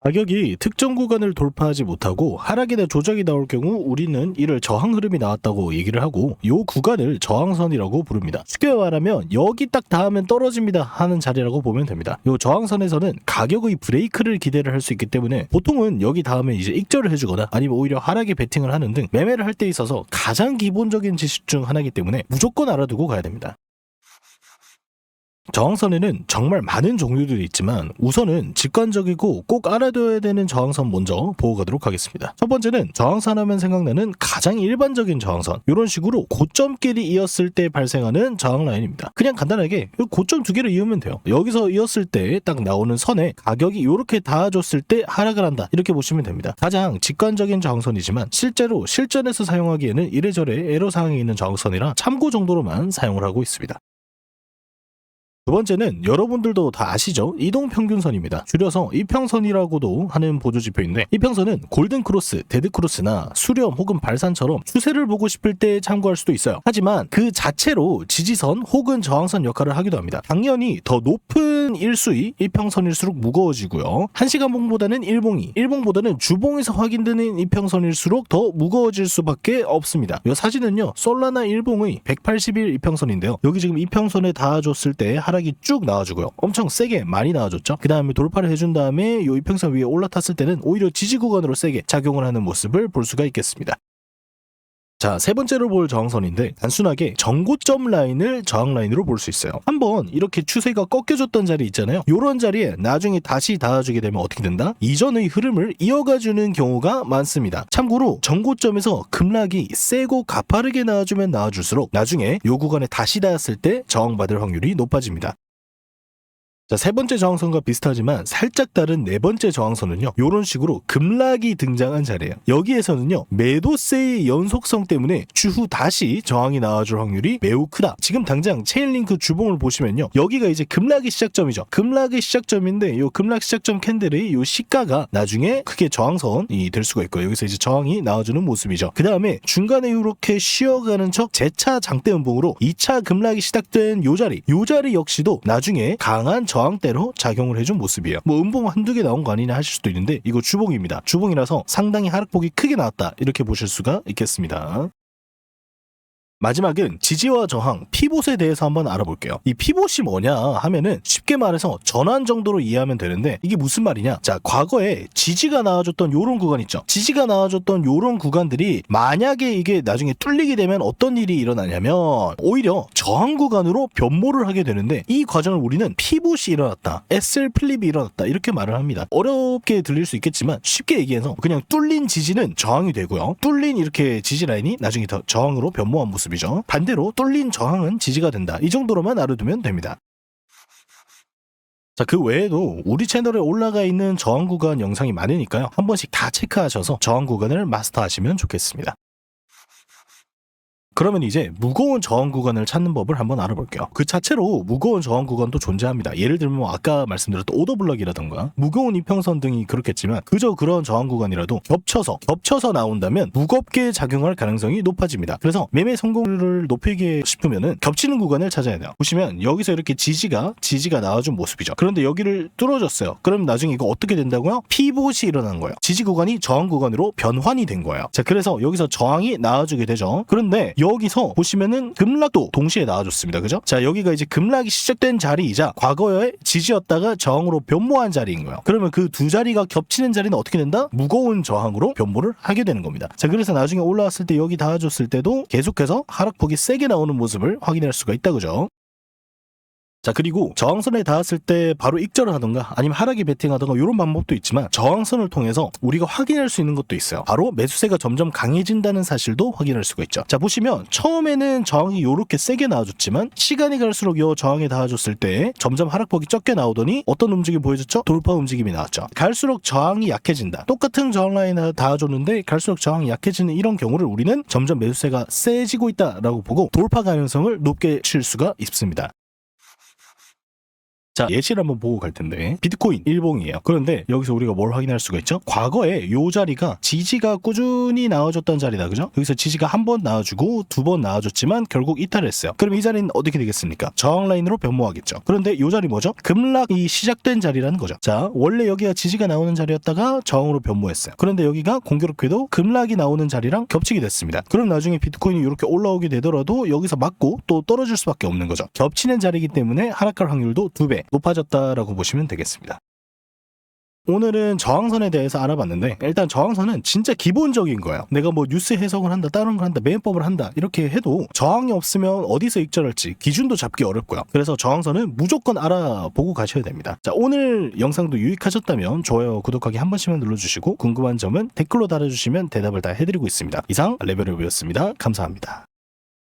가격이 특정 구간을 돌파하지 못하고 하락이나 조정이 나올 경우 우리는 이를 저항 흐름이 나왔다고 얘기를 하고 이 구간을 저항선이라고 부릅니다. 쉽게 말하면 여기 딱 닿으면 떨어집니다 하는 자리라고 보면 됩니다. 이 저항선에서는 가격의 브레이크를 기대를 할 수 있기 때문에 보통은 여기 닿으면 이제 익절을 해주거나 아니면 오히려 하락에 베팅을 하는 등 매매를 할 때 있어서 가장 기본적인 지식 중 하나이기 때문에 무조건 알아두고 가야 됩니다. 저항선에는 정말 많은 종류들이 있지만 우선은 직관적이고 꼭 알아둬야 되는 저항선 먼저 보고 가도록 하겠습니다. 첫 번째는 저항선 하면 생각나는 가장 일반적인 저항선, 이런 식으로 고점끼리 이었을 때 발생하는 저항 라인입니다. 그냥 간단하게 고점 두 개를 이으면 돼요. 여기서 이었을 때 딱 나오는 선에 가격이 이렇게 닿아줬을 때 하락을 한다, 이렇게 보시면 됩니다. 가장 직관적인 저항선이지만 실제로 실전에서 사용하기에는 이래저래 애로사항이 있는 저항선이라 참고 정도로만 사용을 하고 있습니다. 두 번째는 여러분들도 다 아시죠? 이동평균선입니다. 줄여서 이평선이라고도 하는 보조지표인데, 이평선은 골든크로스, 데드크로스나 수렴 혹은 발산처럼 추세를 보고 싶을 때 참고할 수도 있어요. 하지만 그 자체로 지지선 혹은 저항선 역할을 하기도 합니다. 당연히 더 높은 일수위 이평선일수록 무거워지고요. 1시간봉보다는 일봉보다는 주봉에서 확인되는 이평선일수록 더 무거워질 수밖에 없습니다. 이 사진은요, 솔라나 일봉의 180일 이평선인데요. 여기 지금 이평선에 닿아줬을 때 하락이 쭉 나와주고요. 엄청 세게 많이 나와줬죠. 그 다음에 돌파를 해준 다음에 이 이평선 위에 올라탔을 때는 오히려 지지 구간으로 세게 작용을 하는 모습을 볼 수가 있겠습니다. 자, 세 번째로 볼 저항선인데 단순하게 정고점 라인을 저항 라인으로 볼 수 있어요. 한번 이렇게 추세가 꺾여줬던 자리 있잖아요. 이런 자리에 나중에 다시 닿아주게 되면 어떻게 된다? 이전의 흐름을 이어가주는 경우가 많습니다. 참고로 정고점에서 급락이 세고 가파르게 나와주면 나와줄수록 나중에 이 구간에 다시 닿았을 때 저항받을 확률이 높아집니다. 자, 세 번째 저항선과 비슷하지만 살짝 다른 네 번째 저항선은요, 이런 식으로 급락이 등장한 자리예요. 여기에서는요, 매도세의 연속성 때문에 추후 다시 저항이 나와줄 확률이 매우 크다. 지금 당장 체인링크 주봉을 보시면요, 여기가 이제 급락의 시작점이죠. 급락의 시작점인데 이 급락 시작점 캔들의 이 시가가 나중에 크게 저항선이 될 수가 있고요. 여기서 이제 저항이 나와주는 모습이죠. 그 다음에 중간에 이렇게 쉬어가는 척 재차 장대 음봉으로 2차 급락이 시작된 요 자리 역시도 나중에 강한 저항대로 작용을 해준 모습이에요. 뭐 음봉 한두 개 나온 거 아니냐 하실 수도 있는데 이거 주봉입니다. 주봉이라서 상당히 하락폭이 크게 나왔다, 이렇게 보실 수가 있겠습니다. 마지막은 지지와 저항, 피봇에 대해서 한번 알아볼게요. 이 피봇이 뭐냐 하면은 쉽게 말해서 전환 정도로 이해하면 되는데, 이게 무슨 말이냐? 자, 과거에 지지가 나와줬던 요런 구간 있죠. 지지가 나와줬던 요런 구간들이 만약에 이게 나중에 뚫리게 되면 어떤 일이 일어나냐면 오히려 저항 구간으로 변모를 하게 되는데, 이 과정을 우리는 피봇이 일어났다, SL 플립이 일어났다, 이렇게 말을 합니다. 어렵게 들릴 수 있겠지만 쉽게 얘기해서 그냥 뚫린 지지는 저항이 되고요, 뚫린 이렇게 지지 라인이 나중에 더 저항으로 변모한 모습. 반대로 뚫린 저항은 지지가 된다. 이 정도로만 알아두면 됩니다. 자, 그 외에도 우리 채널에 올라가 있는 저항 구간 영상이 많으니까요, 한 번씩 다 체크하셔서 저항 구간을 마스터하시면 좋겠습니다. 그러면 이제 무거운 저항 구간을 찾는 법을 한번 알아볼게요. 그 자체로 무거운 저항 구간도 존재합니다. 예를 들면 아까 말씀드렸던 오더블럭이라던가 무거운 이평선 등이 그렇겠지만, 그저 그런 저항 구간이라도 겹쳐서 나온다면 무겁게 작용할 가능성이 높아집니다. 그래서 매매 성공률을 높이게 싶으면은 겹치는 구간을 찾아야 돼요. 보시면 여기서 이렇게 지지가 나와준 모습이죠. 그런데 여기를 뚫어줬어요. 그럼 나중에 이거 어떻게 된다고요? 피봇이 일어난 거예요. 지지 구간이 저항 구간으로 변환이 된 거예요. 자, 그래서 여기서 저항이 나와주게 되죠. 그런데 여기서 보시면은 급락도 동시에 나와줬습니다. 그죠? 자, 여기가 이제 급락이 시작된 자리이자 과거에 지지였다가 저항으로 변모한 자리인 거예요. 그러면 그 두 자리가 겹치는 자리는 어떻게 된다? 무거운 저항으로 변모를 하게 되는 겁니다. 자, 그래서 나중에 올라왔을 때 여기 닿아줬을 때도 계속해서 하락폭이 세게 나오는 모습을 확인할 수가 있다. 그죠? 자, 그리고 저항선에 닿았을 때 바로 익절을 하던가 아니면 하락에 베팅하던가 이런 방법도 있지만, 저항선을 통해서 우리가 확인할 수 있는 것도 있어요. 바로 매수세가 점점 강해진다는 사실도 확인할 수가 있죠. 자, 보시면 처음에는 저항이 이렇게 세게 나와줬지만 시간이 갈수록 이 저항에 닿아줬을 때 점점 하락폭이 적게 나오더니 어떤 움직임이 보여줬죠? 돌파 움직임이 나왔죠. 갈수록 저항이 약해진다. 똑같은 저항 라인에 닿아줬는데 갈수록 저항이 약해지는 이런 경우를 우리는 점점 매수세가 세지고 있다라고 보고 돌파 가능성을 높게 칠 수가 있습니다. 자, 예시를 한번 보고 갈 텐데 비트코인 일봉이에요. 그런데 여기서 우리가 뭘 확인할 수가 있죠? 과거에 요 자리가 지지가 꾸준히 나와줬던 자리다, 그죠? 여기서 지지가 한 번 나와주고 두 번 나와줬지만 결국 이탈했어요. 그럼 이 자리는 어떻게 되겠습니까? 저항 라인으로 변모하겠죠. 그런데 요 자리 뭐죠? 급락이 시작된 자리라는 거죠. 자, 원래 여기가 지지가 나오는 자리였다가 저항으로 변모했어요. 그런데 여기가 공교롭게도 급락이 나오는 자리랑 겹치게 됐습니다. 그럼 나중에 비트코인이 이렇게 올라오게 되더라도 여기서 맞고 또 떨어질 수밖에 없는 거죠. 겹치는 자리이기 때문에 하락할 확률도 2배 높아졌다라고 보시면 되겠습니다. 오늘은 저항선에 대해서 알아봤는데 일단 저항선은 진짜 기본적인 거예요. 내가 뭐 뉴스 해석을 한다, 다른 걸 한다, 매매법을 한다 이렇게 해도 저항이 없으면 어디서 익절할지 기준도 잡기 어렵고요. 그래서 저항선은 무조건 알아보고 가셔야 됩니다. 자, 오늘 영상도 유익하셨다면 좋아요, 구독하기 한 번씩만 눌러주시고 궁금한 점은 댓글로 달아주시면 대답을 다 해드리고 있습니다. 이상 레벨업이었습니다. 감사합니다.